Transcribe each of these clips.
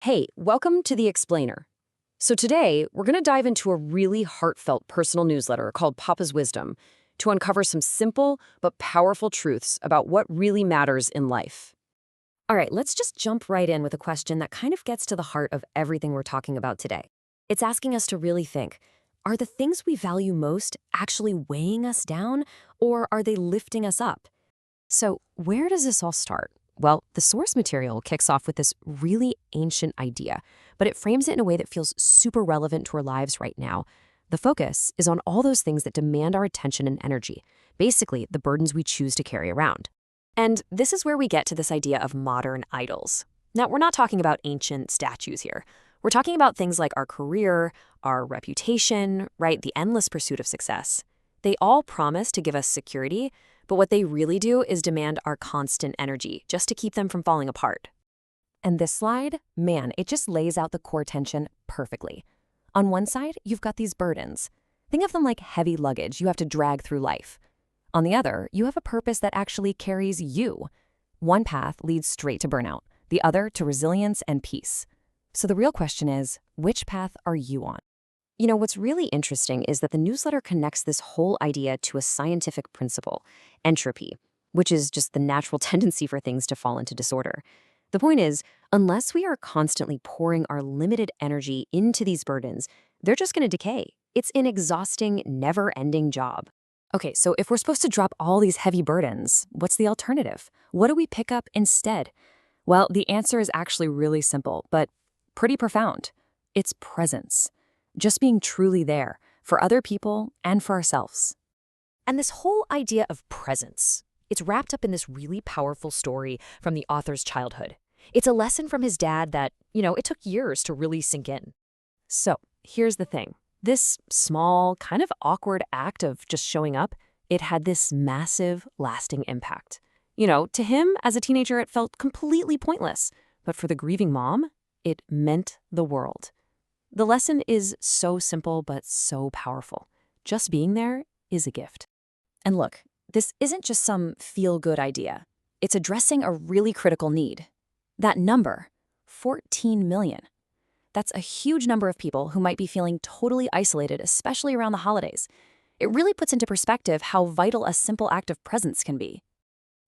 Hey, welcome to The Explainer. So today, we're going to dive into a really heartfelt personal newsletter called Papa's Wisdom to uncover some simple but powerful truths about what really matters in life. All right, let's just jump right in with a question that kind of gets to the heart of everything we're talking about today. It's asking us to really think, are the things we value most actually weighing us down, or are they lifting us up? So, where does this all start? Well, the source material kicks off with this really ancient idea, but it frames it in a way that feels super relevant to our lives right now. The focus is on all those things that demand our attention and energy, basically, the burdens we choose to carry around. And this is where we get to this idea of modern idols. Now, we're not talking about ancient statues here. We're talking about things like our career, our reputation, right? The endless pursuit of success. They all promise to give us security, but what they really do is demand our constant energy just to keep them from falling apart. And this slide, man, it just lays out the core tension perfectly. On one side, you've got these burdens. Think of them like heavy luggage you have to drag through life. On the other, you have a purpose that actually carries you. One path leads straight to burnout, the other to resilience and peace. So the real question is, which path are you on? You know, what's really interesting is that the newsletter connects this whole idea to a scientific principle, entropy, which is just the natural tendency for things to fall into disorder. The point is, unless we are constantly pouring our limited energy into these burdens, they're just going to decay. It's an exhausting, never-ending job. Okay, so if we're supposed to drop all these heavy burdens, what's the alternative? What do we pick up instead? Well, the answer is actually really simple, but pretty profound. It's presence. Just being truly there for other people and for ourselves. And this whole idea of presence, it's wrapped up in this really powerful story from the author's childhood. It's a lesson from his dad that, it took years to really sink in. So here's the thing. This small, kind of awkward act of just showing up, it had this massive, lasting impact. To him, as a teenager, it felt completely pointless. But for the grieving mom, it meant the world. The lesson is so simple but so powerful. Just being there is a gift. And look, this isn't just some feel-good idea. It's addressing a really critical need. That number, 14 million. That's a huge number of people who might be feeling totally isolated, especially around the holidays. It really puts into perspective how vital a simple act of presence can be.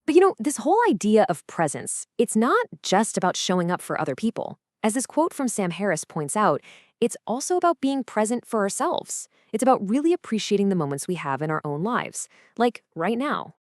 But this whole idea of presence, it's not just about showing up for other people. As this quote from Sam Harris points out, it's also about being present for ourselves. It's about really appreciating the moments we have in our own lives, like right now.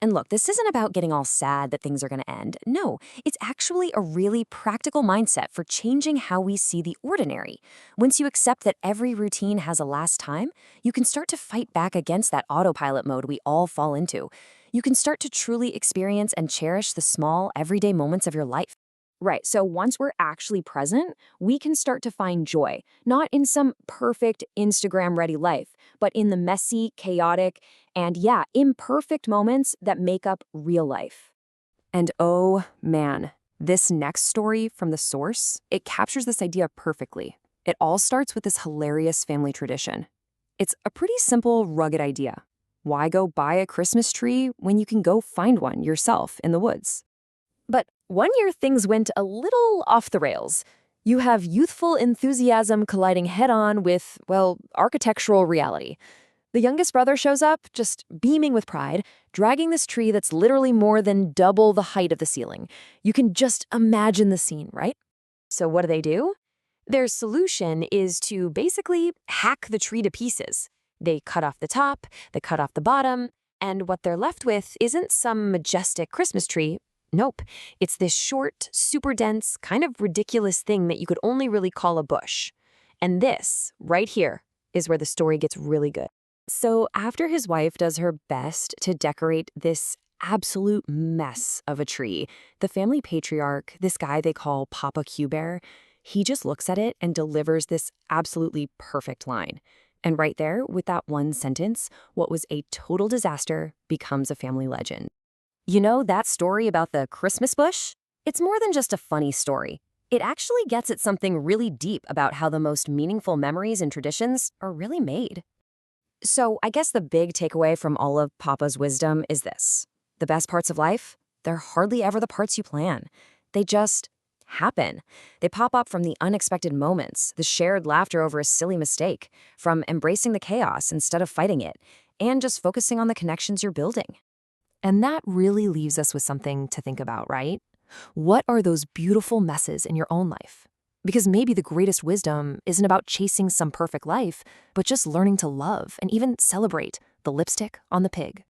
And look, this isn't about getting all sad that things are going to end. No, it's actually a really practical mindset for changing how we see the ordinary. Once you accept that every routine has a last time, you can start to fight back against that autopilot mode we all fall into. You can start to truly experience and cherish the small, everyday moments of your life. Right, so once we're actually present, we can start to find joy, not in some perfect Instagram-ready life, but in the messy, chaotic, and imperfect moments that make up real life. And oh man, this next story from the source, it captures this idea perfectly. It all starts with this hilarious family tradition. It's a pretty simple, rugged idea. Why go buy a Christmas tree when you can go find one yourself in the woods? But one year things went a little off the rails. You have youthful enthusiasm colliding head-on with, architectural reality. The youngest brother shows up, just beaming with pride, dragging this tree that's literally more than double the height of the ceiling. You can just imagine the scene, right? So what do? Their solution is to basically hack the tree to pieces. They cut off the top, they cut off the bottom, and what they're left with isn't some majestic Christmas tree. Nope, it's this short, super dense, kind of ridiculous thing that you could only really call a bush. And this, right here, is where the story gets really good. So after his wife does her best to decorate this absolute mess of a tree, the family patriarch, this guy they call Papa Q Bear, he just looks at it and delivers this absolutely perfect line. And right there, with that one sentence, what was a total disaster becomes a family legend. That story about the Christmas bush? It's more than just a funny story. It actually gets at something really deep about how the most meaningful memories and traditions are really made. So I guess the big takeaway from all of Papa's wisdom is this. The best parts of life, they're hardly ever the parts you plan. They just happen. They pop up from the unexpected moments, the shared laughter over a silly mistake, from embracing the chaos instead of fighting it, and just focusing on the connections you're building. And that really leaves us with something to think about, right? What are those beautiful messes in your own life? Because maybe the greatest wisdom isn't about chasing some perfect life, but just learning to love and even celebrate the lipstick on the pig.